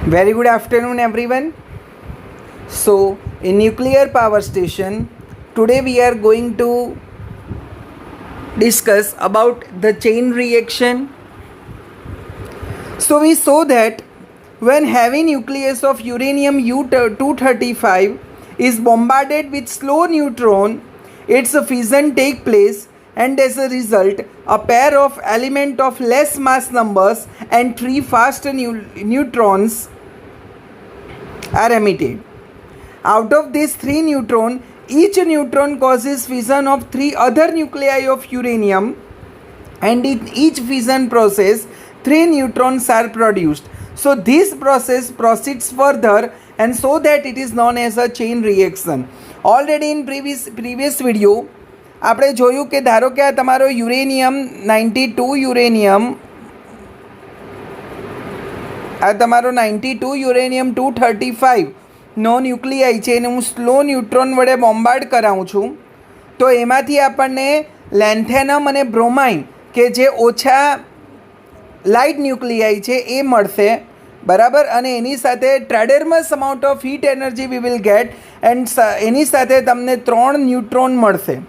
Very good afternoon, everyone. So, in nuclear power station, today we are going to discuss about the chain reaction. So, we saw that when heavy nucleus of uranium U-235 is bombarded with slow neutron, its fission take place, and as a result, a pair of element of less mass numbers and three fast neutrons are emitted. Out of these three neutrons, each neutron causes fission of three other nuclei of uranium, and in each fission process, three neutrons are produced. So this process proceeds further, and so that it is known as a chain reaction. Already in previous video આપણે જોયું કે ધારો કે આ તમારો uranium 92 uranium આ તમારો 92 uranium 235 નો ન્યુક્લિયાઈ છે એને હું સ્લો ન્યુટ્રોન વડે બોમ્બાર્ડ કરાવું છું તો એમાંથી આપણને લેન્થેનમ અને બ્રોમાઇન કે જે ઓછા લાઇટ ન્યુક્લિયાઈ છે એ મળશે બરાબર અને એની સાથે tremendous amount of heat energy we will get and એની સાથે તમને 3 ન્યુટ્રોન મળશે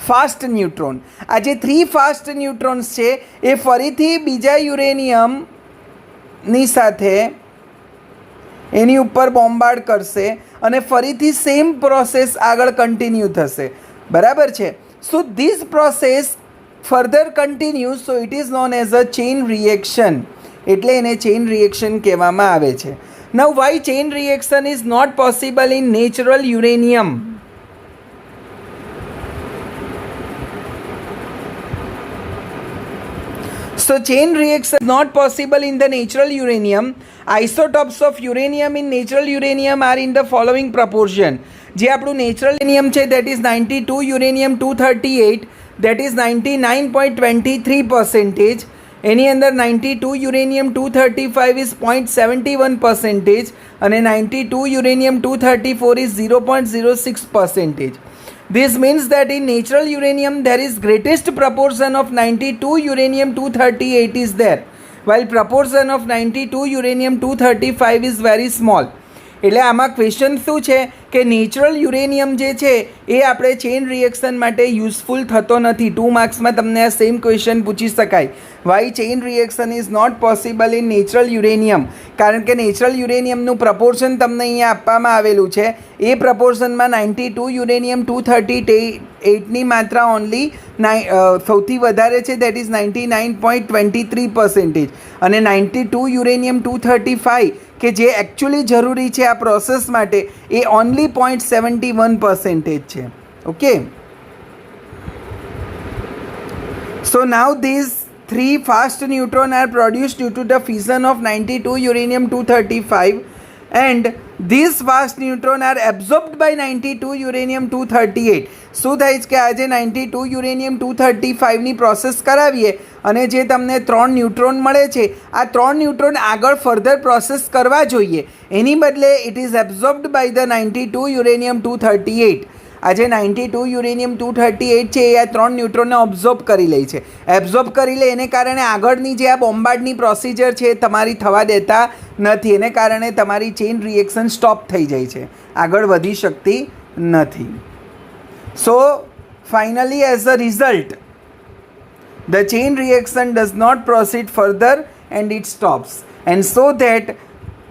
ફાસ્ટ ન્યુટ્રોન. આ જે 3 ફાસ્ટ ન્યુટ્રોન્સ છે એ ફરીથી બીજા યુરેનિયમની સાથે એની ઉપર બોમ્બાર્ડ કરશે અને ફરીથી સેમ પ્રોસેસ આગળ કન્ટિન્યુ થશે બરાબર છે. So this process further continue, so it is known as a chain reaction, એટલે એને ચેઇન રિએક્શન કહેવામાં આવે છે. Now why chain reaction is not possible in natural uranium? So chain reaction is not possible in the natural uranium. Isotopes of uranium in natural uranium are in the following proportion. જે આપણું natural uranium છે that is 92 uranium 238, that is 99.23%. એની અંદર 92 uranium 235 is 0.71% અને 92 uranium 234 is 0.06%. This means that in natural uranium there is greatest proportion of 92 uranium 238 is there, while proportion of 92 uranium 235 is very small. એટલે આમાં question શું છે કે natural uranium જે છે એ આપણે ચેઇન રિએક્શન માટે યુઝફુલ થતો નથી. 2 માર્ક્સમાં તમને આ સેમ ક્વેશ્ચન પૂછી શકાય. Why chain reaction is not possible in natural uranium? કારણ કે નેચરલ યુરેનિયમનું પ્રપોર્શન તમને અહીંયા આપવામાં આવેલું છે. એ પ્રપોર્શનમાં 92 યુરેનિયમ 238ની માત્રા ઓનલી સૌથી વધારે છે, દેટ ઇઝ 99.23%, અને 92 યુરેનિયમ 235 કે જે એકચ્યુઅલી જરૂરી છે આ પ્રોસેસ માટે એ ઓનલી 0.71% છે. Okay, so now these 3 fast neutron are produced due to the fission of 92 uranium 235, and these fast neutron are absorbed by 92 uranium 238. શું થાય છે કે આજે 92 યુરેનિયમ 235ની પ્રોસેસ કરાવીએ અને જે તમને 3 ન્યુટ્રોન મળે છે આ 3 ન્યુટ્રોન આગળ ફર્ધર પ્રોસેસ કરવા જોઈએ, એની બદલે it is absorbed by the 92 uranium 238. આજે 92 યુરેનિયમ 238 છે એ આ 3 ન્યુટ્રોનને ઓબ્ઝોર્બ કરી લે છે. એબ્ઝોર્બ કરી લે એને કારણે આગળની જે આ બોમ્બાર્ડની પ્રોસિજર છે તમારી થવા દેતા નથી, એને કારણે તમારી ચેઇન રિએક્શન સ્ટોપ થઈ જાય છે, આગળ વધી શકતી નથી. So finally as a result the chain reaction does not proceed further and it stops, and so that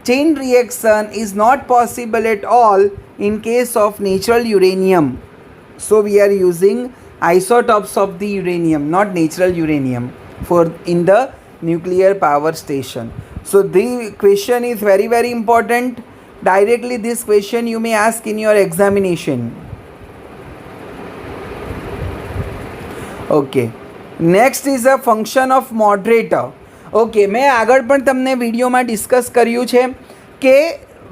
chain reaction is not possible at all in case of natural uranium. So we are using isotopes of the uranium, not natural uranium, for in the nuclear power station. So the question is very very important. Directly this question you may ask in your examination. Okay, next is a function of moderator. Okay, મેં આગળ પણ તમને વિડીયોમાં discuss કર્યું છે કે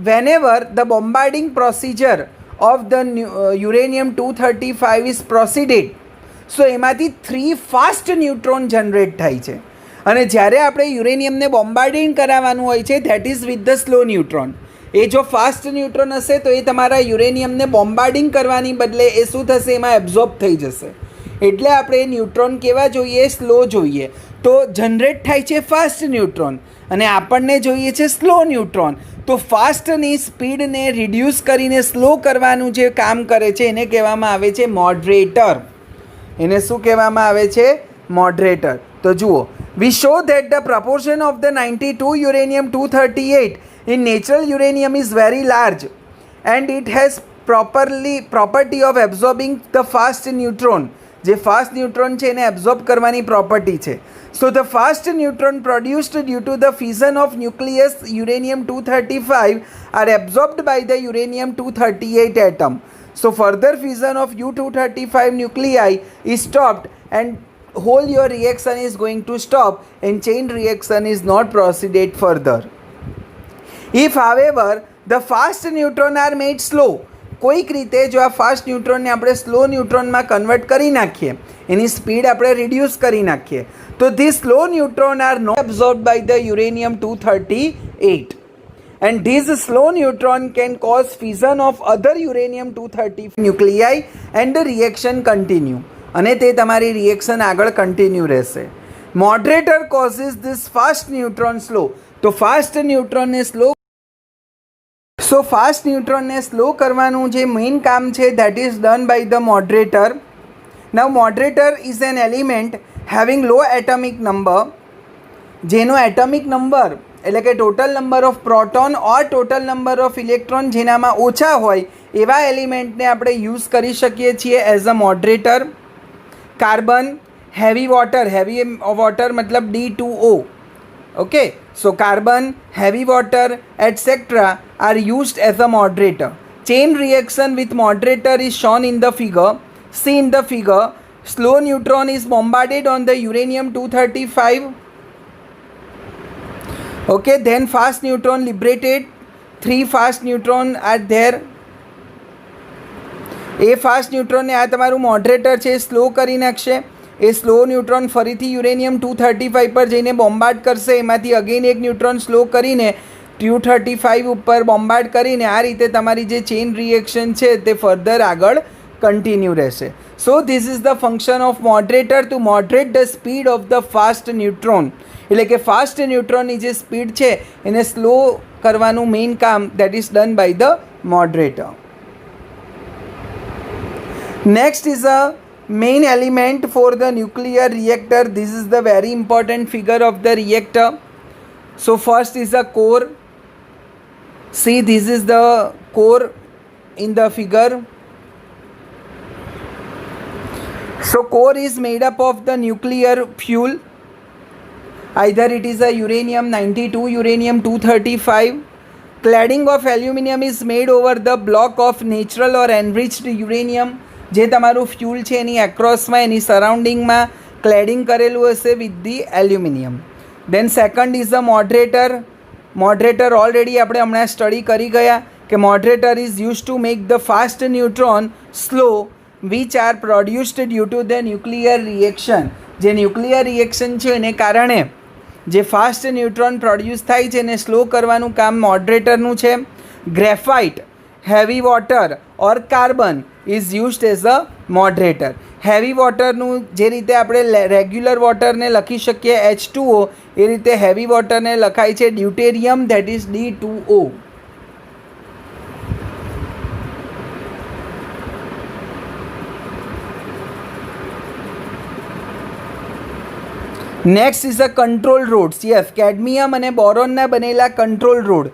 whenever the bombarding procedure of the uranium 235 is proceeded, so એમાંથી 3 fast neutron generate થાય છે અને જ્યારે આપણે યુરેનિયમને બોમ્બાર્ડિંગ કરાવવાનું હોય છે that is with the slow neutron. એ જો ફાસ્ટ ન્યુટ્રોન હશે તો એ તમારા યુરેનિયમને બોમ્બાર્ડિંગ કરવાની બદલે એ શું થશે, એમાં એબ્ઝોર્બ થઈ જશે. એટલે આપણે ન્યુટ્રોન કેવા જોઈએ, સ્લો જોઈએ. તો જનરેટ થાય છે ફાસ્ટ ન્યુટ્રોન અને આપણને જોઈએ છે સ્લો ન્યુટ્રોન. તો ફાસ્ટની સ્પીડને રિડ્યુસ કરીને સ્લો કરવાનું જે કામ કરે છે એને કહેવામાં આવે છે મોડરેટર. એને શું કહેવામાં આવે છે? મોડરેટર. તો જુઓ, we show that the proportion of the 92 uranium 238 in natural uranium is very large and it has property of absorbing the fast neutron. જે ફાસ્ટ ન્યુટ્રોન છે એને એબ્ઝોર્બ કરવાની પ્રોપર્ટી છે. So the fast neutron produced due to the fission of nucleus uranium 235 are absorbed by the uranium 238 atom. So further fission of U235 nuclei is stopped and whole your reaction is going to stop and chain reaction is not proceeded further. If however the fast neutron are made slow, કોઈક રીતે જો આ fast ન્યુટ્રોનને આપણે slow ન્યુટ્રોનમાં convert કરી નાખીએ, એની speed આપણે reduce કરી નાખીએ, તો this slow neutron are not absorb by the uranium 238 and this slow neutron can cause fission of other uranium 235 nuclei and the reaction continue. અને તે તમારી રિએક્શન આગળ કન્ટિન્યુ રહેશે. Moderator causes this fast neutron slow. તો fast ન્યુટ્રોનને slow fast ન્યુટ્રોનને slow કરવાનું જે મેઇન કામ છે that is done by the moderator. Now moderator is an element having low atomic number, જેનો એટમિક નંબર એટલે કે total number of proton or total number of electron જેનામાં ઓછા હોય એવા એલિમેન્ટને આપણે યુઝ કરી શકીએ છીએ as a moderator. Carbon, heavy water मतलब D2O. Okay, so carbon, heavy water etc. are used as a moderator. Chain reaction with moderator is shown in the figure. See in the figure, slow neutron is bombarded on the uranium 235. Okay, then fast neutron liberated. 3 fast neutron are there. એ fast ન્યુટ્રોનને આ તમારું moderator છે slow કરી નાખશે. એ slow neutron ફરીથી uranium 235 પર જઈને બોમ્બાર્ડ કરશે. એમાંથી અગેન એક ન્યુટ્રોન સ્લો કરીને 235 ઉપર બોમ્બાર્ડ કરીને આ રીતે તમારી જે ચેઇન રિએક્શન છે તે ફર્ધર આગળ કન્ટિન્યુ રહેશે. So this is the function of moderator to moderate the speed of the fast neutron. એટલે કે ફાસ્ટ ન્યુટ્રોનની જે સ્પીડ છે એને સ્લો કરવાનું મેઇન કામ that is done by the moderator. Next is a main element for the nuclear reactor. This is the very important figure of the reactor. So first is the core. See, this is the core in the figure. So core is made up of the nuclear fuel. Either it is a uranium 92, uranium 235. Cladding of aluminum is made over the block of natural or enriched uranium. જે તમારું fuel છે એની એક્રોસમાં એની સરાઉન્ડિંગમાં cladding કરેલું હશે with the aluminium. Then second is a moderator. Moderator already આપણે હમણાં study કરી ગયા કે moderator is use to make the fast neutron slow which are produced due to the nuclear reaction. જે ન્યુક્લિયર રિએક્શન છે એને કારણે જે ફાસ્ટ ન્યુટ્રોન પ્રોડ્યુસ થાય છે એને સ્લો કરવાનું કામ મોડરેટરનું છે. Graphite, heavy water or carbon is used as a moderator. Heavy વોટરનું જે રીતે આપણે રેગ્યુલર વોટરને લખી શકીએ H2O એ રીતે હેવી વોટરને લખાય છે deuterium that is D2O. Next is a control rods. Yes, cadmium અને બોરોનના બનેલા કંટ્રોલ રોડ.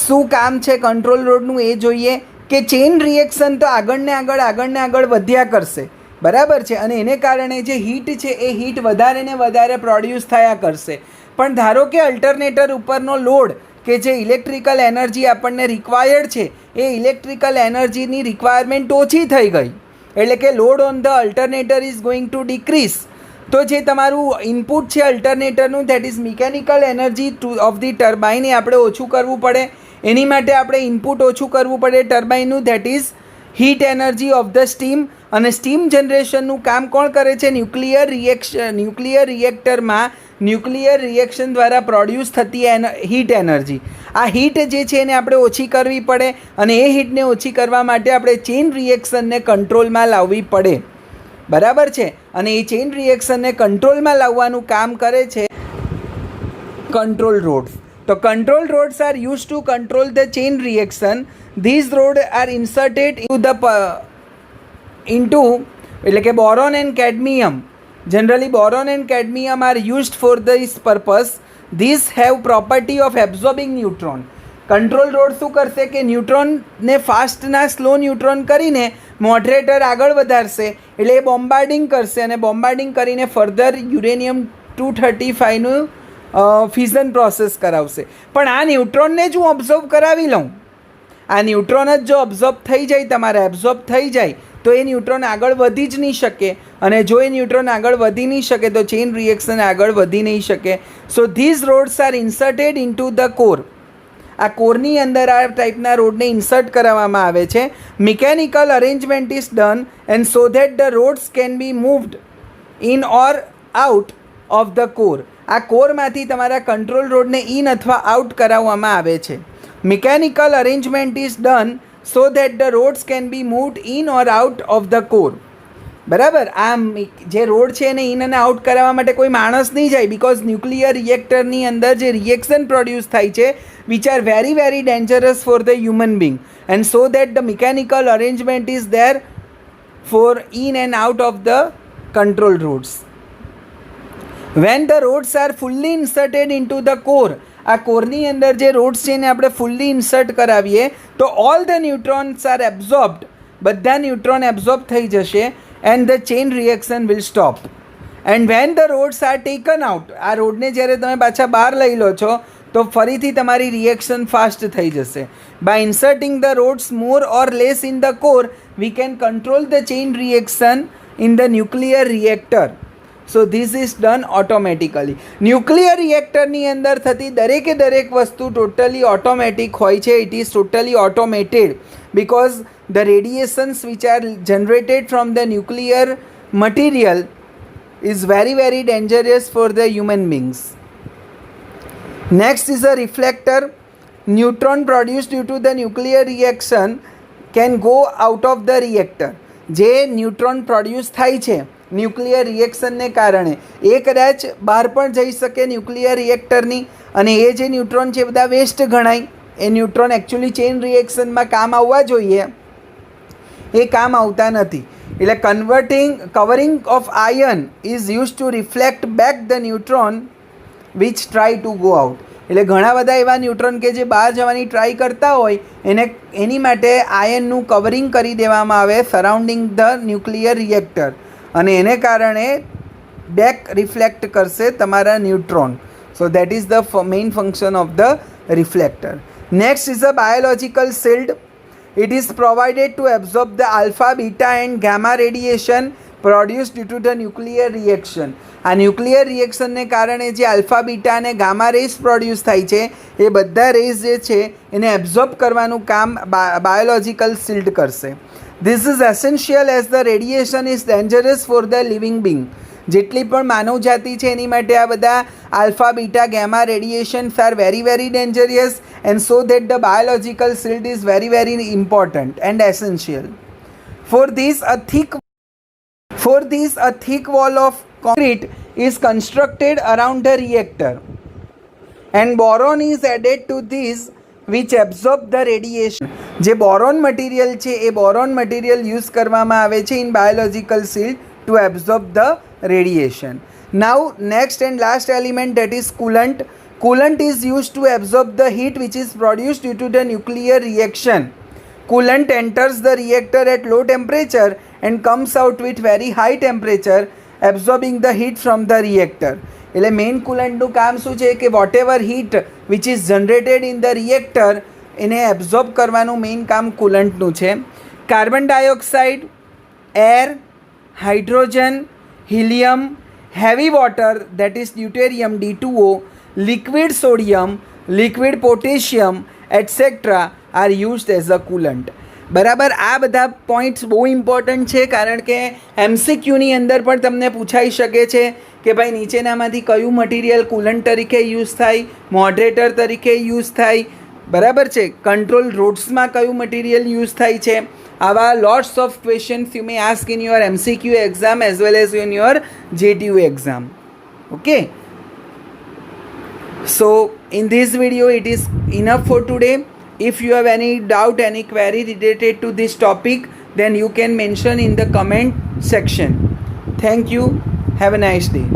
શું કામ છે કંટ્રોલ રોડનું એ જોઈએ કે ચેઇન રિએક્શન તો આગળને આગળ વધ્યા કરશે, બરાબર છે, અને એને કારણે જે હીટ છે એ હીટ વધારે ને વધારે પ્રોડ્યુસ થયા કરશે. પણ ધારો કે અલ્ટરનેટર ઉપરનો લોડ કે જે ઇલેક્ટ્રિકલ એનર્જી આપણને રિક્વાયર્ડ છે એ ઇલેક્ટ્રિકલ એનર્જીની રિક્વાયરમેન્ટ ઓછી થઈ ગઈ, એટલે કે load on the alternator is going to decrease. તો જે તમારું ઇનપુટ છે અલ્ટરનેટરનું that is mechanical energy of the turbine એ આપણે ઓછું કરવું પડે. એની માટે આપણે ઇનપુટ ઓછું કરવું પડે ટર્બાઇનનું that is heat energy of the steam. અને સ્ટીમ જનરેશનનું કામ કોણ કરે છે? ન્યુક્લિયર રિએક્ટરમાં ન્યુક્લિયર રિએક્શન દ્વારા પ્રોડ્યુસ થતી હીટ એનર્જી. આ હીટ જે છે એને આપણે ઓછી કરવી પડે અને એ હીટને ઓછી કરવા માટે આપણે ચેઇન રિએક્શનને કંટ્રોલમાં લાવવી પડે, બરાબર છે. અને એ ચેઇન રિએક્શનને કંટ્રોલમાં લાવવાનું કામ કરે છે કંટ્રોલ રોડ્સ. તો control rods are use to control the chain reaction. These rod are inserted into એટલે કે boron and cadmium. Generally boron and cadmium are used for this purpose. These have property of absorbing neutron. Control road શું કરશે કે ન્યુટ્રોનને ફાસ્ટના slow neutron કરીને moderator આગળ વધારશે, એટલે એ bombarding કરશે અને બોમ્બાર્ડિંગ કરીને ફર્ધર યુરેનિયમ 235નું ફિઝન પ્રોસેસ કરાવશે. પણ આ ન્યુટ્રોનને જ હું ઓબ્ઝર્વ કરાવી લઉં, આ ન્યુટ્રોન જ જો ઓબ્ઝર્વ થઈ જાય, તમારે એબ્ઝોર્બ થઈ જાય, તો એ ન્યુટ્રોન આગળ વધી જ નહીં શકે. અને જો એ ન્યુટ્રોન આગળ વધી નહીં શકે તો ચેઇન રિએક્શન આગળ વધી નહીં શકે. So these rods are inserted into the core. આ કોરની અંદર આ ટાઈપના રોડને ઇન્સર્ટ કરાવવામાં આવે છે. Mechanical arrangement is done and so that the rods can be moved in or out of the core. આ કોરમાંથી તમારા કંટ્રોલ રોડને ઇન અથવા આઉટ કરાવવામાં આવે છે. Mechanical arrangement is done so that the rods can be moved in or out of the core. બરાબર, આ જે રોડ છે એને ઇન અને આઉટ કરાવવા માટે કોઈ માણસ નહીં જાય, બિકોઝ ન્યુક્લિયર રિએક્ટરની અંદર જે રિએક્શન પ્રોડ્યુસ થાય છે which are very very dangerous for the human being, and so that the mechanical arrangement is there for in and out of the control rods. When the rods are fully inserted into the core, આ કોરની અંદર જે rods છે એને આપણે fully insert કરાવીએ તો all the neutrons are absorbed, બધા ન્યુટ્રોન એબ્ઝોર્બ થઈ જશે and the chain reaction will stop. And when the rods are taken out, આ રોડને જ્યારે તમે પાછા બહાર લઈ લો છો તો ફરીથી તમારી રિએક્શન ફાસ્ટ થઈ જશે. By inserting the rods more or less in the core we can control the chain reaction in the nuclear reactor. So this is done automatically. Nuclear રિએક્ટરની અંદર થતી દરેકે દરેક વસ્તુ ટોટલી ઓટોમેટિક હોય છે. It is totally automated because the radiations which are generated from the nuclear material is very very dangerous for the human beings. Next is a reflector. Neutron produce due to the nuclear reaction can go out of the reactor. જે neutron produce થાય છે nuclear રિએક્શનને કારણે એ કદાચ બહાર પણ જઈ શકે ન્યુક્લિયર રિએક્ટરની, અને એ જે ન્યુટ્રોન છે બધા વેસ્ટ ગણાય. એ ન્યુટ્રોન એકચ્યુઅલી ચેઇન રિએક્શનમાં કામ આવવા જોઈએ, એ કામ આવતા નથી. એટલે covering of iron is use to reflect back the neutron which try to go out. એટલે ઘણા બધા એવા ન્યુટ્રોન કે જે બહાર જવાની ટ્રાય કરતા હોય એની માટે આયનનું કવરિંગ કરી દેવામાં આવે સરાઉન્ડિંગ ધ ન્યુક્લિયર રિએક્ટર, અને એને કારણે બેક રિફ્લેક્ટ કરશે તમારા neutron. So that is the main function of the reflector. Next is a biological shield. It is provided to absorb the alpha, beta and gamma radiation produce due to the nuclear reaction. આ nuclear રિએક્શનને કારણે જે alpha, beta અને gamma rays produce થાય છે એ બધા rays જે છે એને એબ્ઝોર્બ કરવાનું કામ બાયોલોજિકલ શિલ્ડ કરશે. This is essential as the radiation is dangerous for the living being. જેટલી પણ માનવ જાતિ છે એની માટે આ બધા alpha, beta, gamma radiations are very very dangerous, and so that the biological shield is very very important and essential. For this a thick wall of concrete is constructed around the reactor, and boron is added to this which absorb the radiation. જે boron material છે એ boron material use કરવામાં આવે છે in biological shield to absorb the radiation. Now next and last element that is coolant. Coolant is used to absorb the heat which is produced due to the nuclear reaction. Coolant enters the reactor at low temperature and comes out with very high temperature, absorbing the heat from the reactor. એટલે main કુલન્ટનું કામ શું છે કે whatever heat which is generated in the reactor એને absorb કરવાનું main કામ કુલન્ટનું છે. Carbon dioxide, air, hydrogen, helium, heavy water that is deuterium D2O, liquid sodium, liquid potassium etcetera are used as a coolant. બરાબર, આ બધા points બહુ important છે કારણ કે MCQની અંદર પણ તમને પૂછાઈ શકે છે કે ભાઈ નીચેનામાંથી કયું મટીરિયલ કુલન્ટ તરીકે યુઝ થાય, મોડરેટર તરીકે યુઝ થાય, બરાબર છે. કંટ્રોલ રોડ્સમાં કયું મટીરિયલ યુઝ થાય છે? આવા lots of questions you may ask in your MCQ exam as well as in your JTU exam. Okay, so in this video it is enough for today. If you have any doubt, any query related to this topic, then you can mention in the comment section. Thank you. Have a nice day.